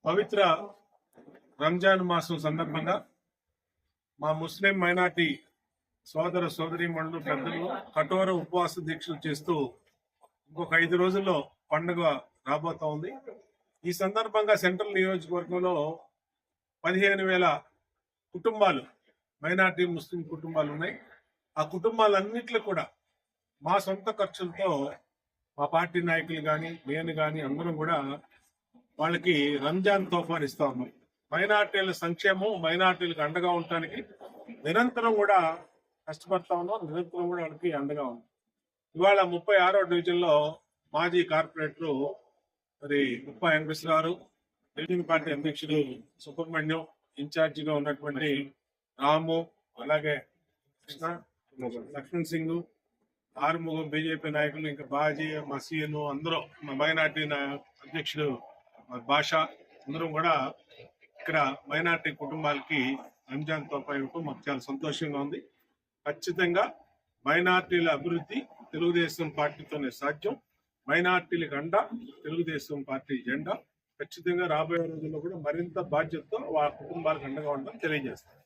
పవిత్ర రంజాన్ మాసం సందర్భంగా మా ముస్లిం మైనార్టీ సోదర సోదరీమణులు పెద్దలు కఠోర ఉపవాస దీక్షలు చేస్తూ ఇంకొక 5 రోజుల్లో పండుగ రాబోతా ఉంది. ఈ సందర్భంగా సెంట్రల్ నియోజకవర్గంలో 15,000 కుటుంబాలు మైనార్టీ ముస్లిం కుటుంబాలు ఉన్నాయి. ఆ కుటుంబాలన్నింటిలో కూడా మా సొంత ఖర్చులతో మా పార్టీ నాయకులు కానీ నేను కానీ అందరం కూడా వాళ్ళకి రంజాన్ తోఫాన్ ఇస్తా ఉన్నాం. మైనార్టీల సంక్షేమం, మైనార్టీలకు అండగా ఉండటానికి నిరంతరం కూడా కష్టపడతా ఉన్నాం. నిరంతరం కూడా వాళ్ళకి అండగా ఉన్నాం. ఇవాళ 36వ డివిజన్లో మాజీ కార్పొరేటరు మరి ఉప్ప వెంకటేశ్వర గారు, డివిజన్ పార్టీ అధ్యక్షుడు సుబ్రహ్మణ్యం, ఇన్ఛార్జిగా ఉన్నటువంటి రాము, అలాగే కృష్ణ, లక్ష్మణ్ సింగ్, ఆరుముగం బీజేపీ నాయకులు, ఇంకా బాజీ, మసీను, అందరూ మా మైనార్టీ అధ్యక్షుడు భాష, అందరం కూడా ఇక్కడ మైనార్టీ కుటుంబాలకి రంజాన్ తోఫా ఇవ్వటం మాకు చాలా సంతోషంగా ఉంది. ఖచ్చితంగా మైనార్టీల అభివృద్ధి తెలుగుదేశం పార్టీతోనే సాధ్యం. మైనార్టీలకు అండ తెలుగుదేశం పార్టీ జెండా. ఖచ్చితంగా రాబోయే రోజుల్లో కూడా మరింత బాధ్యతతో ఆ కుటుంబాలకు అండగా ఉండడం తెలియజేస్తాం.